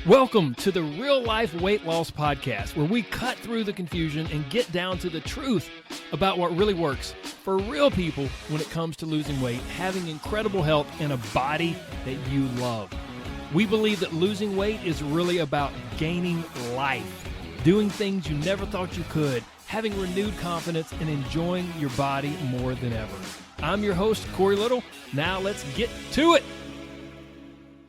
Welcome to the Real Life Weight Loss Podcast, where we cut through the confusion and get down to the truth about what really works for real people when it comes to losing weight, having incredible health, and a body that you love. We believe that losing weight is really about gaining life, doing things you never thought you could, having renewed confidence, and enjoying your body more than ever. I'm your host, Corey Little. Now let's get to it.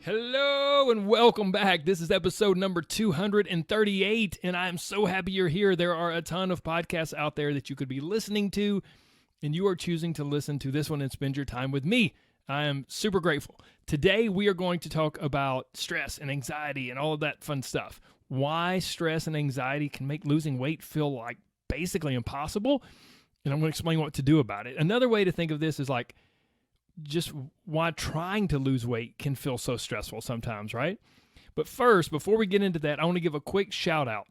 Hello and welcome back. This is episode number 238, and I'm so happy you're here. There are a ton of podcasts out there that you could be listening to, and you are choosing to listen to this one and spend your time with me. I am super grateful. Today, we are going to talk about stress and anxiety and all of that fun stuff. Why stress and anxiety can make losing weight feel like basically impossible, and I'm going to explain what to do about it. Another way to think of this is like just why trying to lose weight can feel so stressful sometimes, right? But first, before we get into that, I want to give a quick shout out.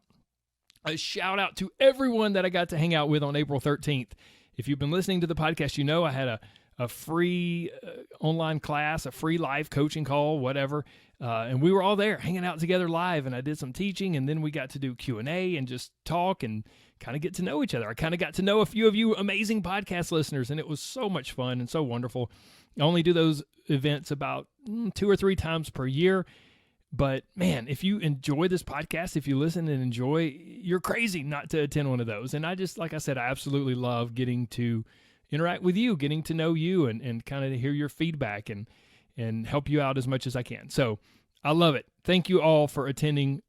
A shout out to everyone that I got to hang out with on April 13th. If you've been listening to the podcast, you know I had a free online class, a free live coaching call, whatever. And we were all there hanging out together live, and I did some teaching, and then we got to do Q&A and just talk and kind of get to know each other. I kind of got to know a few of you amazing podcast listeners, and it was so much fun and so wonderful. I only do those events about 2 or 3 times per year. But man, if you enjoy this podcast, if you listen and enjoy, you're crazy not to attend one of those. And I just, like I said, I absolutely love getting to interact with you, getting to know you and kind of hear your feedback and help you out as much as I can. So I love it. Thank you all for attending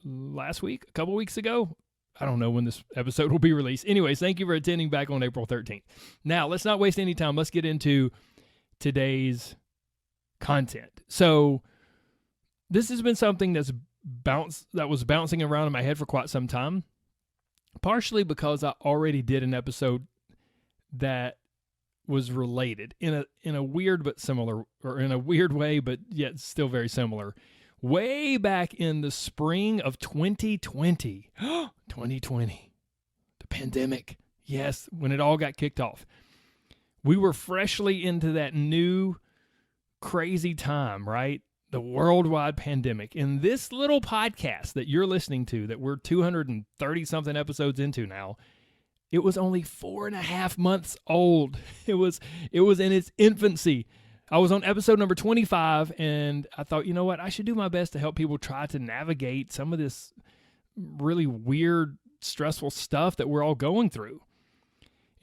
last week, a couple weeks ago. I don't know when this episode will be released. Anyways, thank you for attending back on April 13th. Now, let's not waste any time. Let's get into today's content. So this has been something that was bouncing around in my head for quite some time, partially because I already did an episode that was related in a weird but similar, or in a weird way, but yet still very similar. Way back in the spring of 2020, 2020, the pandemic. Yes, when it all got kicked off. We were freshly into that new crazy time, right? The worldwide pandemic. And this little podcast that you're listening to, that we're 230-something episodes into now, it was only 4.5 months old. It was in its infancy. I was on episode number 25, and I thought, you know what? I should do my best to help people try to navigate some of this really weird, stressful stuff that we're all going through.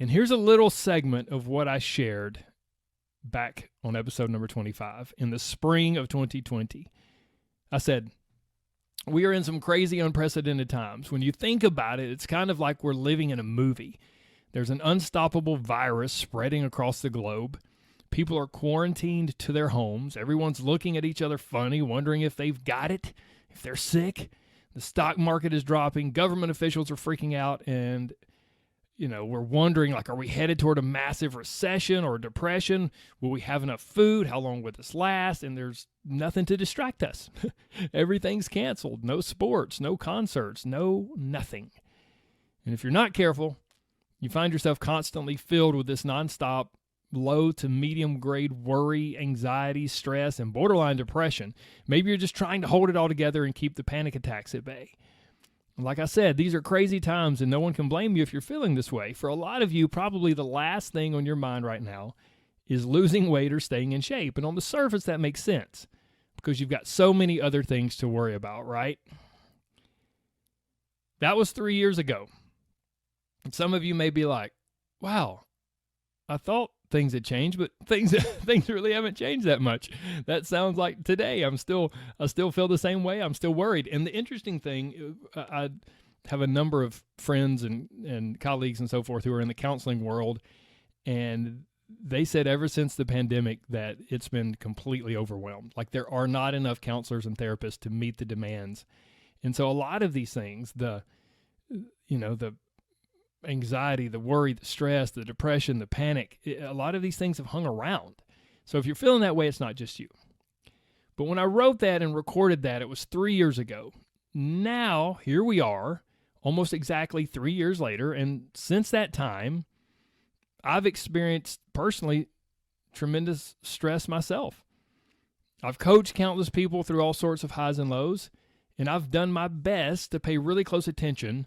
And here's a little segment of what I shared back on episode number 25 in the spring of 2020. I said, we are in some crazy, unprecedented times. When you think about it, it's kind of like we're living in a movie. There's an unstoppable virus spreading across the globe. People are quarantined to their homes. Everyone's looking at each other funny, wondering if they've got it, if they're sick. The stock market is dropping. Government officials are freaking out, and we're wondering, like, are we headed toward a massive recession or depression? Will we have enough food? How long will this last? And there's nothing to distract us. Everything's canceled. No sports, no concerts, no nothing. And if you're not careful, you find yourself constantly filled with this nonstop low to medium grade worry, anxiety, stress, and borderline depression. Maybe you're just trying to hold it all together and keep the panic attacks at bay. Like I said, these are crazy times, and no one can blame you if you're feeling this way. For a lot of you, probably the last thing on your mind right now is losing weight or staying in shape. And on the surface, that makes sense because you've got so many other things to worry about, right? That was 3 years ago. And some of you may be like, wow, I thought things had changed, but things really haven't changed that much. That sounds like today. I still feel the same way. I'm still worried. And the interesting thing, I have a number of friends and colleagues and so forth who are in the counseling world, and they said ever since the pandemic that it's been completely overwhelmed. Like, there are not enough counselors and therapists to meet the demands. And so a lot of these things, the anxiety, the worry, the stress, the depression, the panic, a lot of these things have hung around. So if you're feeling that way, it's not just you. But when I wrote that and recorded that, it was 3 years ago. Now, here we are, almost exactly 3 years later, and since that time, I've experienced personally tremendous stress myself. I've coached countless people through all sorts of highs and lows, and I've done my best to pay really close attention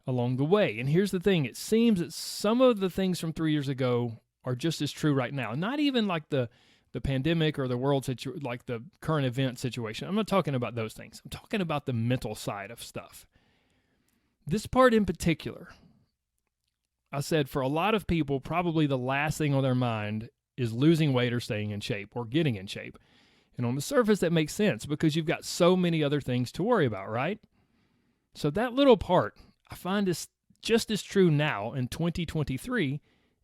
along the way. And here's the thing. It seems that some of the things from 3 years ago are just as true right now. Not even like the pandemic or the world like the current event situation. I'm not talking about those things. I'm talking about the mental side of stuff. This part in particular, I said for a lot of people, probably the last thing on their mind is losing weight or staying in shape or getting in shape. And on the surface, that makes sense because you've got so many other things to worry about, right? So that little part, I find is just as true now in 2023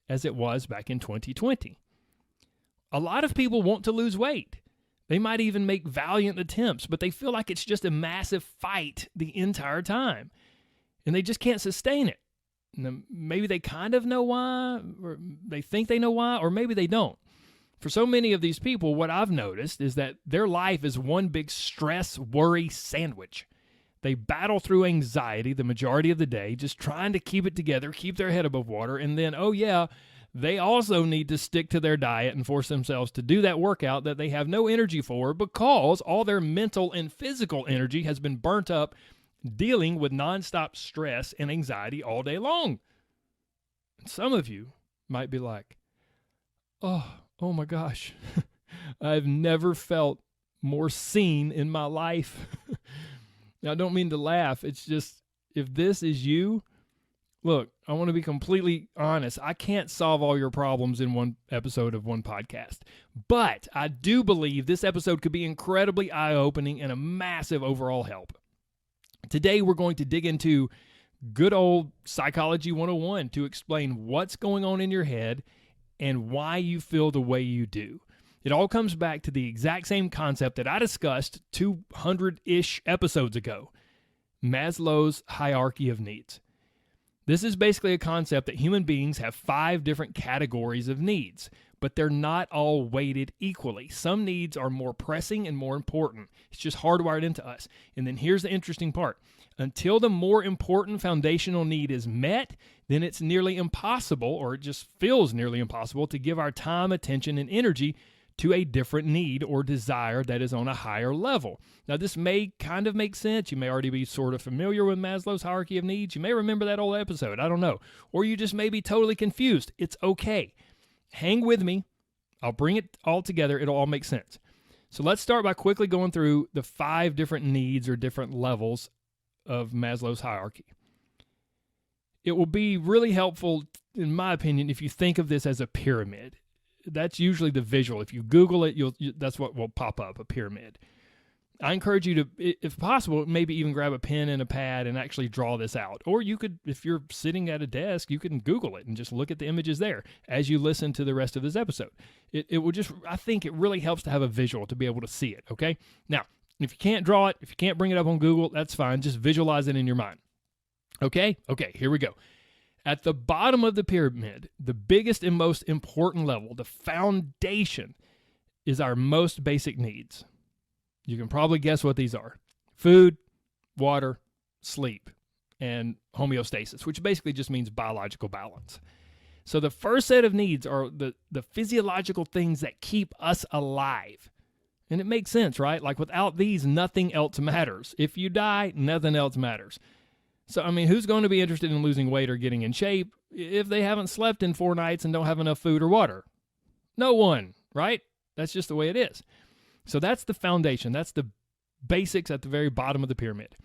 as it was back in 2020. A lot of people want to lose weight. They might even make valiant attempts, but they feel like it's just a massive fight the entire time. And they just can't sustain it. Maybe they kind of know why, or they think they know why, or maybe they don't. For so many of these people, what I've noticed is that their life is one big stress, worry sandwich. They battle through anxiety the majority of the day, just trying to keep it together, keep their head above water, and then, oh yeah, they also need to stick to their diet and force themselves to do that workout that they have no energy for because all their mental and physical energy has been burnt up dealing with nonstop stress and anxiety all day long. And some of you might be like, oh my gosh, I've never felt more seen in my life. Now, I don't mean to laugh. It's just, if this is you, look, I want to be completely honest. I can't solve all your problems in one episode of one podcast, but I do believe this episode could be incredibly eye-opening and a massive overall help. Today, we're going to dig into good old Psychology 101 to explain what's going on in your head and why you feel the way you do. It all comes back to the exact same concept that I discussed 200-ish episodes ago, Maslow's hierarchy of needs. This is basically a concept that human beings have 5 different categories of needs, but they're not all weighted equally. Some needs are more pressing and more important. It's just hardwired into us. And then here's the interesting part. Until the more important foundational need is met, then it's nearly impossible, or it just feels nearly impossible, to give our time, attention, and energy to a different need or desire that is on a higher level. Now, this may kind of make sense. You may already be sort of familiar with Maslow's hierarchy of needs. You may remember that old episode. I don't know. Or you just may be totally confused. It's okay. Hang with me. I'll bring it all together. It'll all make sense. So let's start by quickly going through the 5 different needs or different levels of Maslow's hierarchy. It will be really helpful, in my opinion, if you think of this as a pyramid. That's usually the visual. If you Google it, that's what will pop up, a pyramid. I encourage you to, if possible, maybe even grab a pen and a pad and actually draw this out. Or you could, if you're sitting at a desk, you can Google it and just look at the images there as you listen to the rest of this episode. It will just, I think it really helps to have a visual to be able to see it, okay? Now, if you can't draw it, if you can't bring it up on Google, that's fine. Just visualize it in your mind. Okay? Okay, here we go. At the bottom of the pyramid, the biggest and most important level, the foundation, is our most basic needs. You can probably guess what these are. Food, water, sleep, and homeostasis, which basically just means biological balance. So the first set of needs are the physiological things that keep us alive. And it makes sense, right? Like without these, nothing else matters. If you die, nothing else matters. So, I mean, who's going to be interested in losing weight or getting in shape if they haven't slept in 4 nights and don't have enough food or water? No one, right? That's just the way it is. So that's the foundation. That's the basics at the very bottom of the pyramid.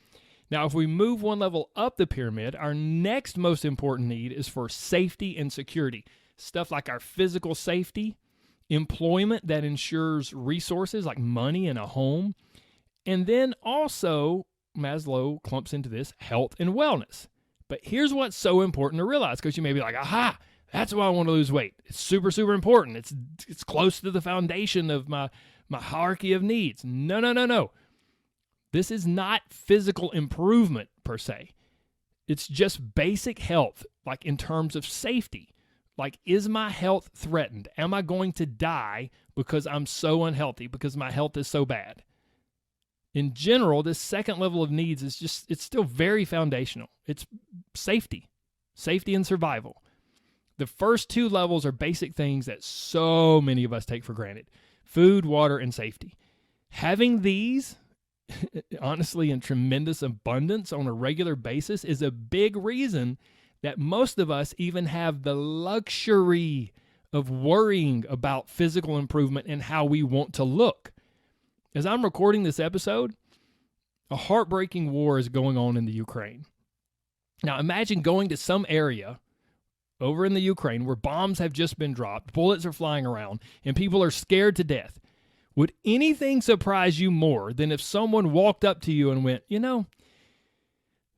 Now, if we move one level up the pyramid, our next most important need is for safety and security. Stuff like our physical safety, employment that ensures resources like money and a home, and then also Maslow clumps into this, health and wellness. But here's what's so important to realize, because you may be like, aha, that's why I want to lose weight. It's super, super important. It's close to the foundation of my hierarchy of needs. No. This is not physical improvement per se. It's just basic health, like in terms of safety. Like, is my health threatened? Am I going to die because I'm so unhealthy, because my health is so bad? In general, this second level of needs is it's still very foundational. It's safety and survival. The first 2 levels are basic things that so many of us take for granted: food, water, and safety. Having these, honestly, in tremendous abundance on a regular basis is a big reason that most of us even have the luxury of worrying about physical improvement and how we want to look. As I'm recording this episode, a heartbreaking war is going on in the Ukraine. Now imagine going to some area over in the Ukraine where bombs have just been dropped, bullets are flying around, and people are scared to death. Would anything surprise you more than if someone walked up to you and went,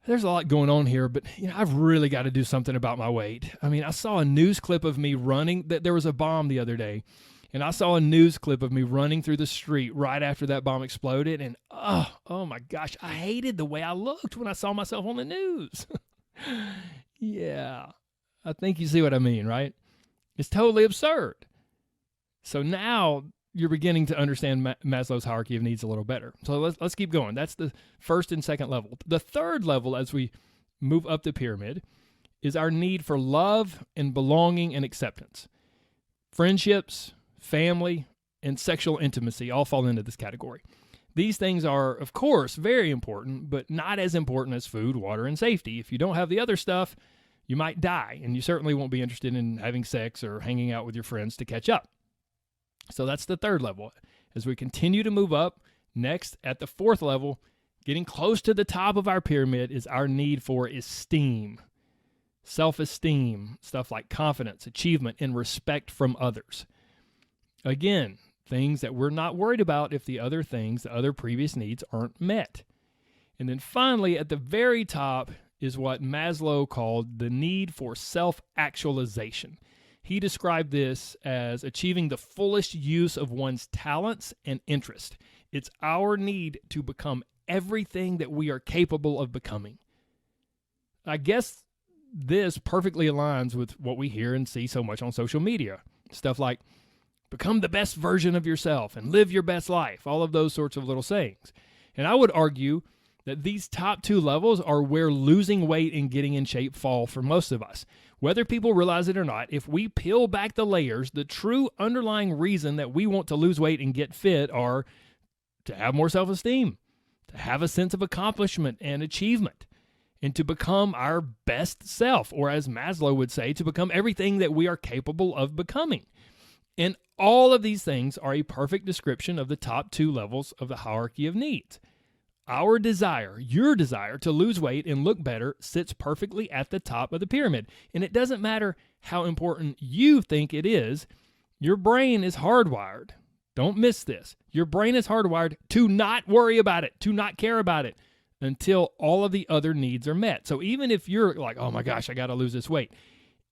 there's a lot going on here, but I've really got to do something about my weight. I mean, I saw a news clip of me running. There was a bomb the other day, and I saw a news clip of me running through the street right after that bomb exploded, and oh my gosh, I hated the way I looked when I saw myself on the news. Yeah, I think you see what I mean, right? It's totally absurd. So now you're beginning to understand Maslow's hierarchy of needs a little better. So let's keep going. That's the first and second level. The third level, as we move up the pyramid, is our need for love and belonging and acceptance. Friendships, family, and sexual intimacy all fall into this category. These things are, of course, very important, but not as important as food, water, and safety. If you don't have the other stuff, you might die, and you certainly won't be interested in having sex or hanging out with your friends to catch up. So that's the third level. As we continue to move up, next at the fourth level, getting close to the top of our pyramid, is our need for esteem, self-esteem, stuff like confidence, achievement, and respect from others. Again, things that we're not worried about if the other previous needs aren't met. And then finally, at the very top is what Maslow called the need for self-actualization. He described this as achieving the fullest use of one's talents and interest. It's our need to become everything that we are capable of becoming. I guess this perfectly aligns with what we hear and see so much on social media. Stuff like, become the best version of yourself and live your best life. All of those sorts of little sayings. And I would argue that these top two levels are where losing weight and getting in shape fall for most of us. Whether people realize it or not, if we peel back the layers, the true underlying reason that we want to lose weight and get fit are to have more self-esteem, to have a sense of accomplishment and achievement, and to become our best self, or as Maslow would say, to become everything that we are capable of becoming. And all of these things are a perfect description of the top two levels of the hierarchy of needs. Our desire, your desire to lose weight and look better sits perfectly at the top of the pyramid. And it doesn't matter how important you think it is, your brain is hardwired. Don't miss this. Your brain is hardwired to not worry about it, to not care about it until all of the other needs are met. So even if you're like, oh my gosh, I got to lose this weight,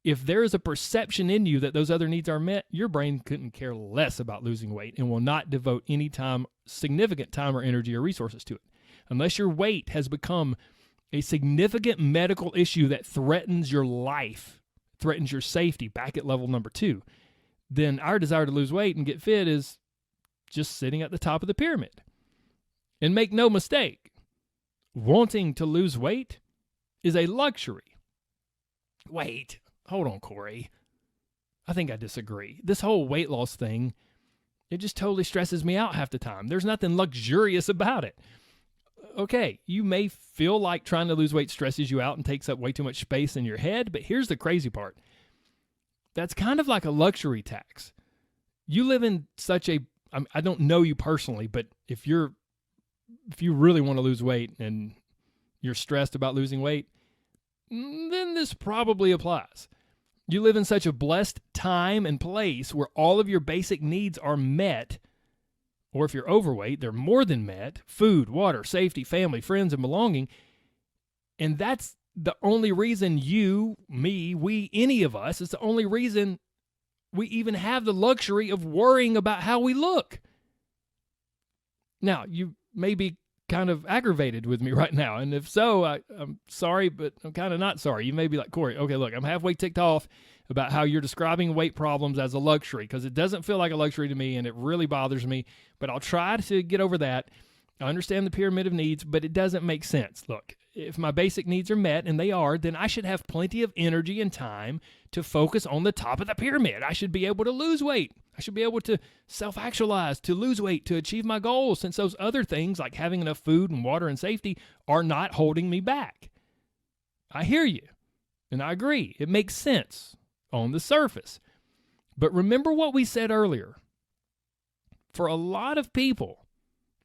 if there is a perception in you that those other needs are met, your brain couldn't care less about losing weight and will not devote any time, significant time or energy or resources to it. Unless your weight has become a significant medical issue that threatens your life, threatens your safety back at level number 2, then our desire to lose weight and get fit is just sitting at the top of the pyramid. And make no mistake, wanting to lose weight is a luxury. Wait, hold on, Corey. I think I disagree. This whole weight loss thing, it just totally stresses me out half the time. There's nothing luxurious about it. Okay, you may feel like trying to lose weight stresses you out and takes up way too much space in your head, but here's the crazy part. That's kind of like a luxury tax. You live in such a, I don't know you personally, but if you really want to lose weight and you're stressed about losing weight, then this probably applies. You live in such a blessed time and place where all of your basic needs are met. Or if you're overweight, they're more than met. Food, water, safety, family, friends, and belonging. And that's the only reason you, me, we, any of us, it's the only reason we even have the luxury of worrying about how we look. Now, you may be kind of aggravated with me right now. And if so, I'm sorry, but I'm kind of not sorry. You may be like, Corey, okay, look, I'm halfway ticked off about how you're describing weight problems as a luxury, because it doesn't feel like a luxury to me and it really bothers me, but I'll try to get over that. I understand the pyramid of needs, but it doesn't make sense. Look, if my basic needs are met, and they are, then I should have plenty of energy and time to focus on the top of the pyramid. I should be able to lose weight. I should be able to self-actualize, to lose weight, to achieve my goals, since those other things like having enough food and water and safety are not holding me back. I hear you, and I agree. It makes sense on the surface. But remember what we said earlier. For a lot of people,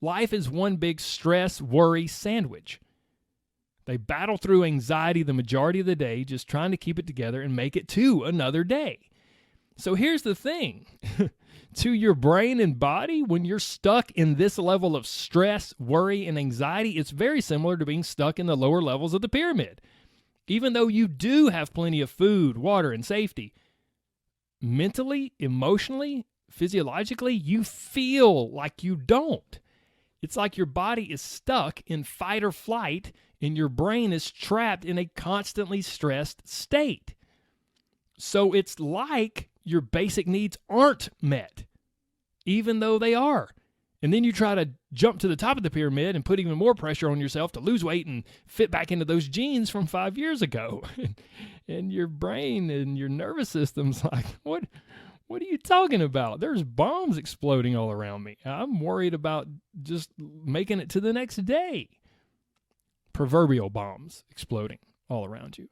life is one big stress, worry sandwich. They battle through anxiety the majority of the day, just trying to keep it together and make it to another day. So here's the thing. To your brain and body, when you're stuck in this level of stress, worry, and anxiety, it's very similar to being stuck in the lower levels of the pyramid. Even though you do have plenty of food, water, and safety, mentally, emotionally, physiologically, you feel like you don't. It's like your body is stuck in fight or flight, and your brain is trapped in a constantly stressed state. So it's like your basic needs aren't met, even though they are. And then you try to jump to the top of the pyramid and put even more pressure on yourself to lose weight and fit back into those jeans from 5 years ago. And your brain and your nervous system's like, what are you talking about? There's bombs exploding all around me. I'm worried about just making it to the next day. Proverbial bombs exploding all around you.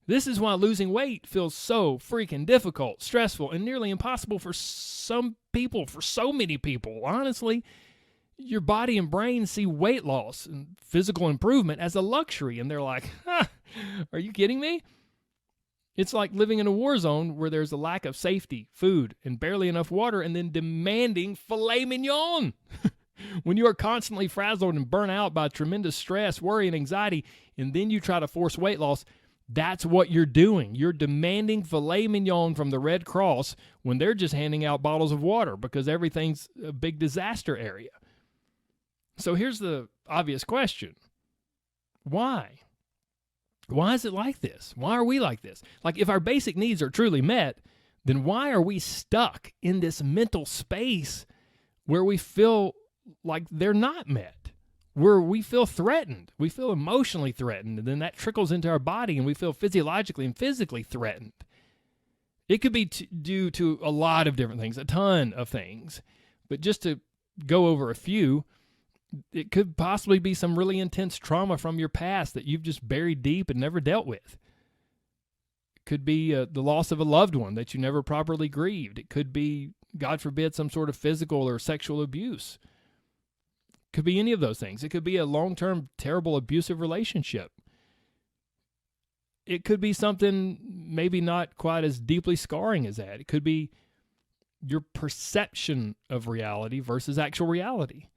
This is why losing weight feels so freaking difficult, stressful, and nearly impossible for some people, for so many people. Honestly, your body and brain see weight loss and physical improvement as a luxury, and they're like, are you kidding me? It's like living in a war zone where there's a lack of safety, food, and barely enough water, and then demanding filet mignon. When you are constantly frazzled and burnt out by tremendous stress, worry, and anxiety, and then you try to force weight loss, that's what you're doing. You're demanding filet mignon from the Red Cross when they're just handing out bottles of water because everything's a big disaster area. So here's the obvious question. Why? Why is it like this? Why are we like this? Like, if our basic needs are truly met, then why are we stuck in this mental space where we feel like they're not met, where we feel threatened, we feel emotionally threatened, and then that trickles into our body and we feel physiologically and physically threatened? It could be due to a lot of different things, a ton of things. But just to go over a few, it could possibly be some really intense trauma from your past that you've just buried deep and never dealt with. It could be the loss of a loved one that you never properly grieved. It could be, God forbid, some sort of physical or sexual abuse. It could be any of those things. It could be a long-term, terrible, abusive relationship. It could be something maybe not quite as deeply scarring as that. It could be your perception of reality versus actual reality.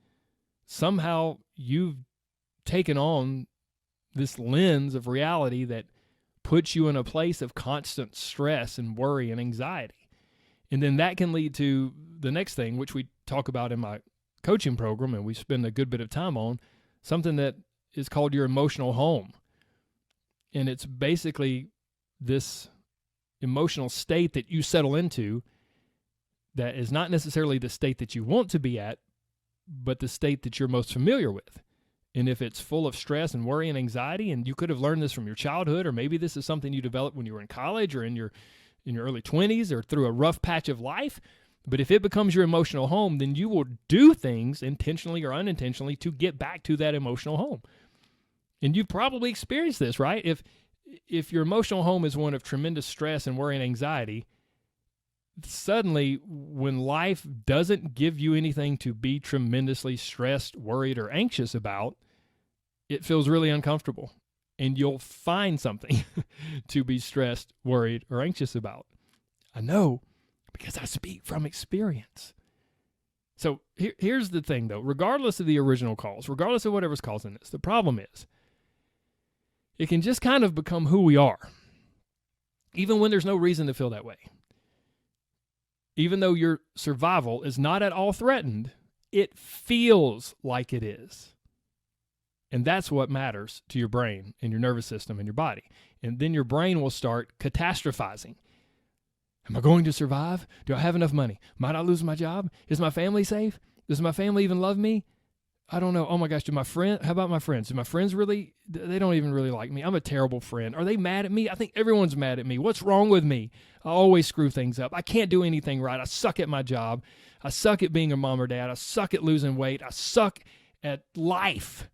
Somehow you've taken on this lens of reality that puts you in a place of constant stress and worry and anxiety. And then that can lead to the next thing, which we talk about in my coaching program and we spend a good bit of time on, something that is called your emotional home. And it's basically this emotional state that you settle into that is not necessarily the state that you want to be at, but the state that you're most familiar with. And if it's full of stress and worry and anxiety, and you could have learned this from your childhood, or maybe this is something you developed when you were in college or in your early 20s or through a rough patch of life, but if it becomes your emotional home, then you will do things intentionally or unintentionally to get back to that emotional home. And you've probably experienced this, right? If your emotional home is one of tremendous stress and worry and anxiety, suddenly when life doesn't give you anything to be tremendously stressed, worried, or anxious about, it feels really uncomfortable. And you'll find something to be stressed, worried, or anxious about. I know, because I speak from experience. So here's the thing, though. Regardless of the original cause, regardless of whatever's causing this, the problem is it can just kind of become who we are, even when there's no reason to feel that way. Even though your survival is not at all threatened, it feels like it is. And that's what matters to your brain and your nervous system and your body. And then your brain will start catastrophizing. Am I going to survive? Do I have enough money? Might I lose my job? Is my family safe? Does my family even love me? I don't know. Oh my gosh, how about my friends? Do my friends really, they don't even really like me. I'm a terrible friend. Are they mad at me? I think everyone's mad at me. What's wrong with me? I always screw things up. I can't do anything right. I suck at my job. I suck at being a mom or dad. I suck at losing weight. I suck at life.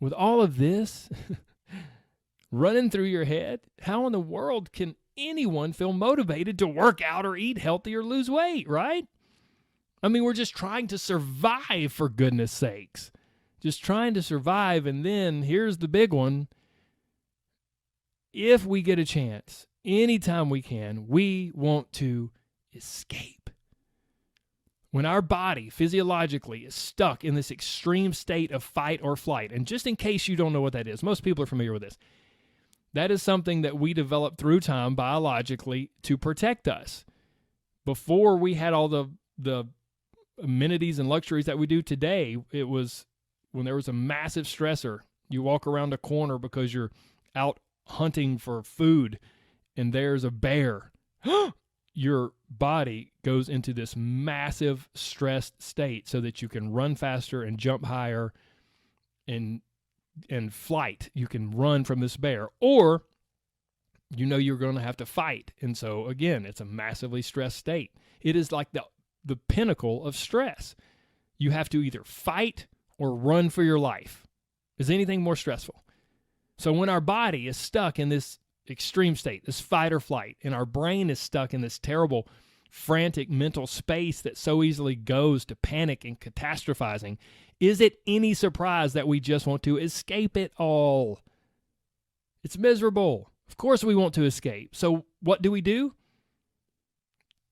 With all of this running through your head, how in the world can anyone feel motivated to work out or eat healthy or lose weight, right? I mean, we're just trying to survive, for goodness sakes. Just trying to survive, and then here's the big one. If we get a chance, anytime we can, we want to escape. When our body physiologically is stuck in this extreme state of fight or flight, and just in case you don't know what that is, most people are familiar with this, that is something that we developed through time biologically to protect us. Before we had all the amenities and luxuries that we do today, it was when there was a massive stressor. You walk around a corner because you're out hunting for food and there's a bear. Your body goes into this massive stressed state so that you can run faster and jump higher and flight. You can run from this bear, or you know you're going to have to fight. And so again, it's a massively stressed state. It is like the pinnacle of stress. You have to either fight or run for your life. Is anything more stressful? So when our body is stuck in this extreme state, this fight or flight, and our brain is stuck in this terrible, frantic mental space that so easily goes to panic and catastrophizing, is it any surprise that we just want to escape it all? It's miserable. Of course we want to escape. So what do?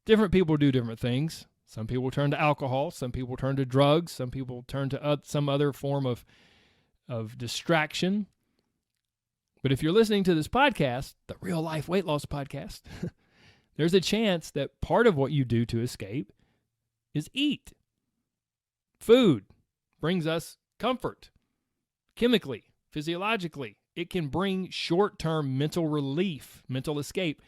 Different people do different things. Some people turn to alcohol. Some people turn to drugs. Some people turn to some other form of distraction. But if you're listening to this podcast, the Real Life Weight Loss Podcast, there's a chance that part of what you do to escape is eat. Food brings us comfort. Chemically, physiologically, it can bring short-term mental relief, mental escape,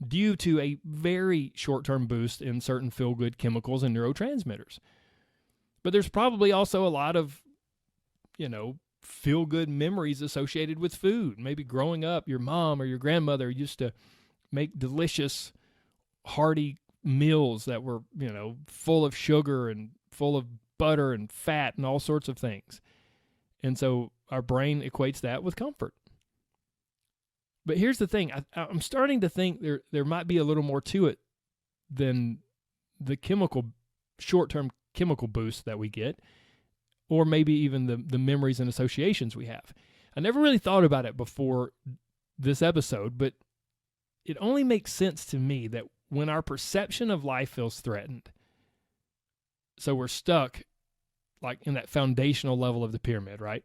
due to a very short-term boost in certain feel-good chemicals and neurotransmitters. But there's probably also a lot of, feel-good memories associated with food. Maybe growing up, your mom or your grandmother used to make delicious, hearty meals that were, full of sugar and full of butter and fat and all sorts of things. And so our brain equates that with comfort. But here's the thing. I'm starting to think there might be a little more to it than the short-term chemical boost that we get, or maybe even the memories and associations we have. I never really thought about it before this episode, but it only makes sense to me that when our perception of life feels threatened, so we're stuck like in that foundational level of the pyramid, right?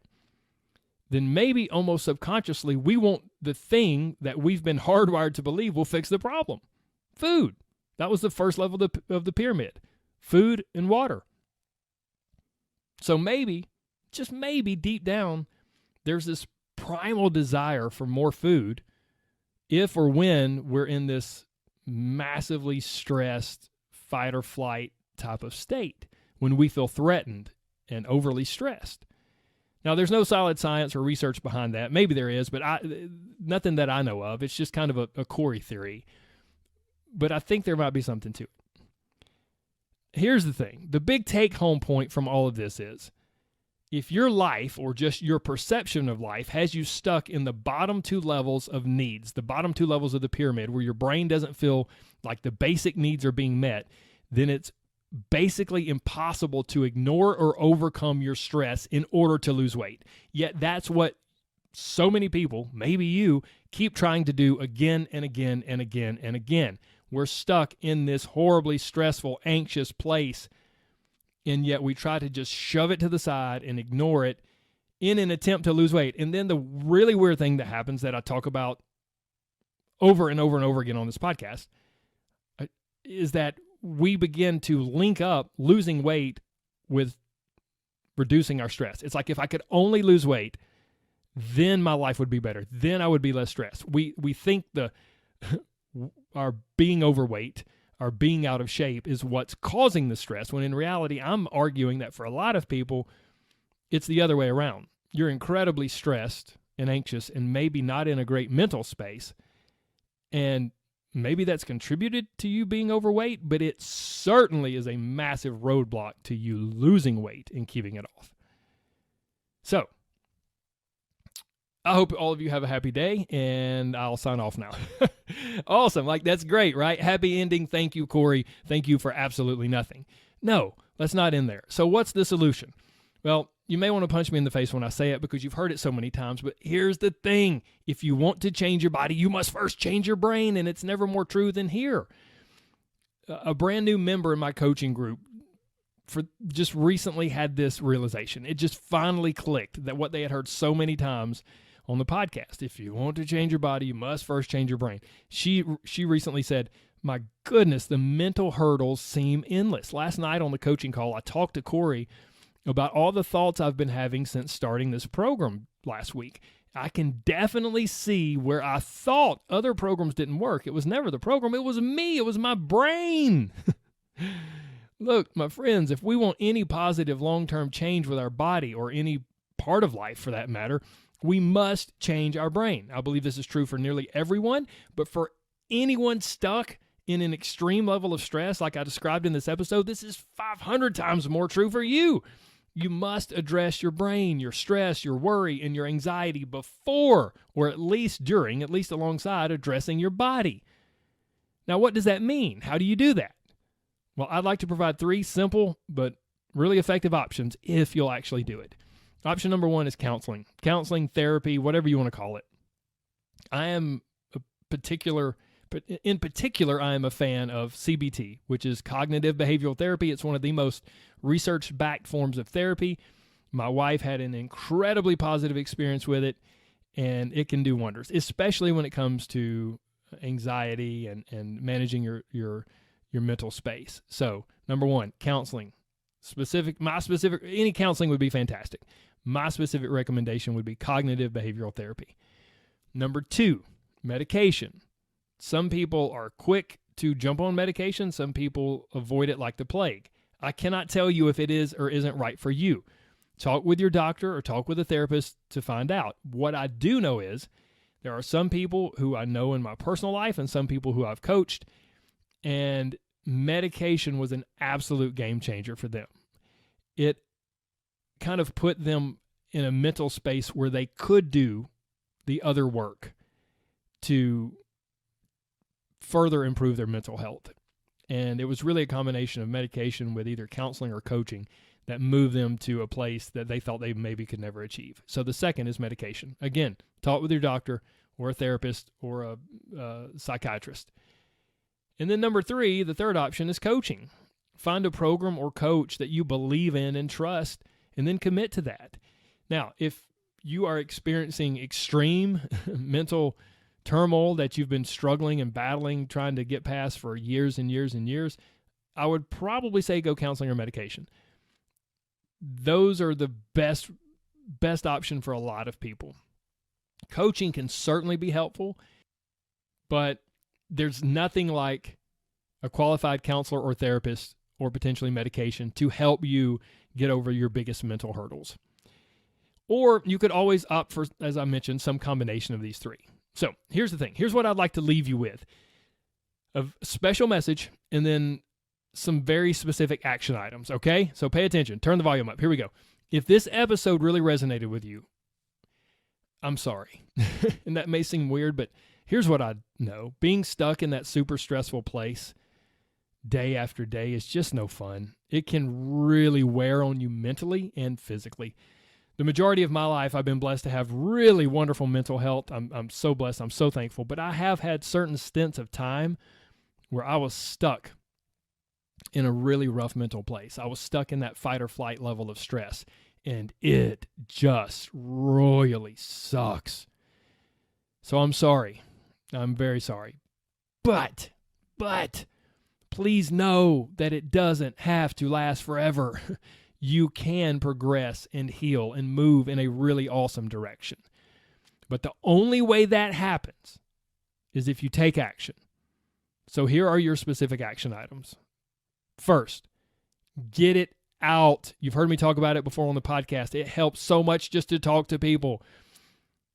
Then maybe almost subconsciously we want the thing that we've been hardwired to believe will fix the problem. Food. That was the first level of the pyramid. Food and water. So maybe, just maybe deep down, there's this primal desire for more food if or when we're in this massively stressed fight or flight type of state, when we feel threatened and overly stressed. Now, there's no solid science or research behind that. Maybe there is, but nothing that I know of. It's just kind of a Corey theory. But I think there might be something to it. Here's the thing. The big take-home point from all of this is, if your life, or just your perception of life, has you stuck in the bottom two levels of needs, the bottom two levels of the pyramid, where your brain doesn't feel like the basic needs are being met, then it's basically impossible to ignore or overcome your stress in order to lose weight. Yet that's what so many people, maybe you, keep trying to do again and again and again and again. We're stuck in this horribly stressful, anxious place, and yet we try to just shove it to the side and ignore it in an attempt to lose weight. And then the really weird thing that happens that I talk about over and over and over again on this podcast is that we begin to link up losing weight with reducing our stress. It's like, if I could only lose weight, then my life would be better. Then I would be less stressed. We think our being overweight, our being out of shape is what's causing the stress, when in reality, I'm arguing that for a lot of people, it's the other way around. You're incredibly stressed and anxious and maybe not in a great mental space. And maybe that's contributed to you being overweight, but it certainly is a massive roadblock to you losing weight and keeping it off. So, I hope all of you have a happy day, and I'll sign off now. Awesome. That's great, right? Happy ending. Thank you, Corey. Thank you for absolutely nothing. No, let's not end there. So what's the solution? Well, you may want to punch me in the face when I say it because you've heard it so many times, but here's the thing. If you want to change your body, you must first change your brain, and it's never more true than here. A brand new member in my coaching group just recently had this realization. It just finally clicked that what they had heard so many times on the podcast. If you want to change your body, you must first change your brain. She recently said, my goodness, the mental hurdles seem endless. Last night on the coaching call, I talked to Corey about all the thoughts I've been having since starting this program last week. I can definitely see where I thought other programs didn't work. It was never the program. It was me. It was my brain. Look, my friends, if we want any positive long-term change with our body or any part of life for that matter, we must change our brain. I believe this is true for nearly everyone, but for anyone stuck in an extreme level of stress like I described in this episode, this is 500 times more true for you. You must address your brain, your stress, your worry, and your anxiety before, or at least during, at least alongside addressing your body. Now, what does that mean? How do you do that? Well, I'd like to provide 3 simple but really effective options if you'll actually do it. Option number 1 is counseling. Counseling, therapy, whatever you want to call it. I am in particular, I am a fan of CBT, which is cognitive behavioral therapy. It's one of the most research-backed forms of therapy. My wife had an incredibly positive experience with it, and it can do wonders, especially when it comes to anxiety and managing your mental space. So, number 1, counseling. Any counseling would be fantastic. My specific recommendation would be cognitive behavioral therapy. Number 2, medication. Some people are quick to jump on medication. Some people avoid it like the plague. I cannot tell you if it is or isn't right for you. Talk with your doctor or talk with a therapist to find out. What I do know is there are some people who I know in my personal life and some people who I've coached, and medication was an absolute game changer for them. It kind of put them in a mental space where they could do the other work to further improve their mental health. And it was really a combination of medication with either counseling or coaching that moved them to a place that they thought they maybe could never achieve. So the second is medication. Again, talk with your doctor or a therapist or a psychiatrist. And then number 3, the third option is coaching. Find a program or coach that you believe in and trust, and then commit to that. Now, if you are experiencing extreme mental turmoil that you've been struggling and battling, trying to get past for years and years and years, I would probably say go counseling or medication. Those are the best option for a lot of people. Coaching can certainly be helpful, but there's nothing like a qualified counselor or therapist or potentially medication to help you get over your biggest mental hurdles. Or you could always opt for, as I mentioned, some combination of these 3. So here's the thing. Here's what I'd like to leave you with. A special message and then some very specific action items, okay? So pay attention. Turn the volume up. Here we go. If this episode really resonated with you, I'm sorry. And that may seem weird, but here's what I know. Being stuck in that super stressful place day after day is just no fun. It can really wear on you mentally and physically. The majority of my life, I've been blessed to have really wonderful mental health. I'm so blessed. I'm so thankful. But I have had certain stints of time where I was stuck in a really rough mental place. I was stuck in that fight or flight level of stress, and it just royally sucks. So I'm sorry. I'm very sorry. But please know that it doesn't have to last forever. You can progress and heal and move in a really awesome direction. But the only way that happens is if you take action. So here are your specific action items. First, get it out. You've heard me talk about it before on the podcast. It helps so much just to talk to people.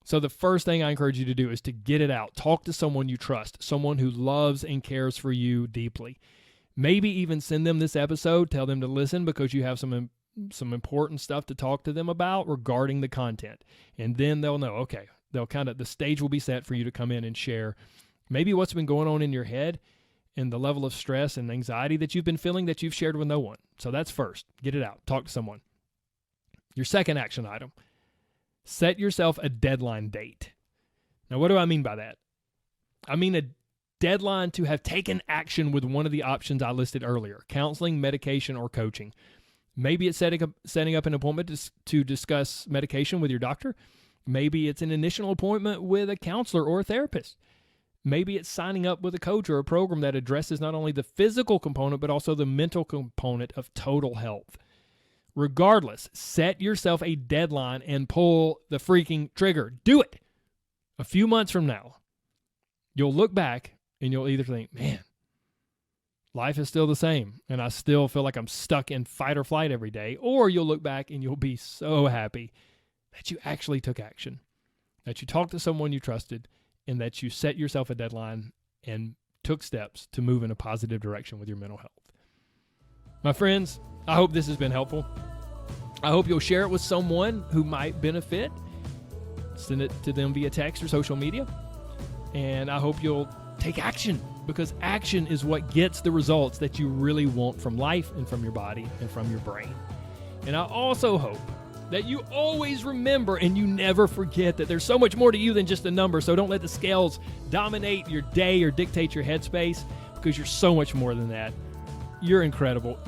So the first thing I encourage you to do is to get it out. Talk to someone you trust, someone who loves and cares for you deeply. Maybe even send them this episode, tell them to listen because you have some important stuff to talk to them about regarding the content. And then they'll know, okay, the stage will be set for you to come in and share maybe what's been going on in your head and the level of stress and anxiety that you've been feeling that you've shared with no one. So that's first. Get it out. Talk to someone. Your second action item, set yourself a deadline date. Now, what do I mean by that? I mean a deadline to have taken action with one of the options I listed earlier, counseling, medication, or coaching. Maybe it's setting up an appointment to discuss medication with your doctor. Maybe it's an initial appointment with a counselor or a therapist. Maybe it's signing up with a coach or a program that addresses not only the physical component, but also the mental component of total health. Regardless, set yourself a deadline and pull the freaking trigger. Do it. A few months from now, you'll look back and you'll either think, man, life is still the same and I still feel like I'm stuck in fight or flight every day. Or you'll look back and you'll be so happy that you actually took action, that you talked to someone you trusted, and that you set yourself a deadline and took steps to move in a positive direction with your mental health. My friends, I hope this has been helpful. I hope you'll share it with someone who might benefit. Send it to them via text or social media. And I hope you'll take action, because action is what gets the results that you really want from life and from your body and from your brain. And I also hope that you always remember and you never forget that there's so much more to you than just a number. So don't let the scales dominate your day or dictate your headspace, because you're so much more than that. You're incredible.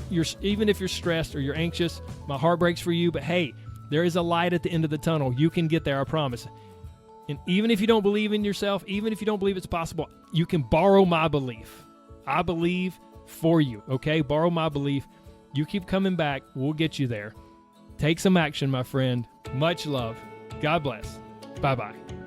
Even if you're stressed or you're anxious, my heart breaks for you. But hey, there is a light at the end of the tunnel. You can get there, I promise. And even if you don't believe in yourself, even if you don't believe it's possible, you can borrow my belief. I believe for you, okay? Borrow my belief. You keep coming back. We'll get you there. Take some action, my friend. Much love. God bless. Bye-bye.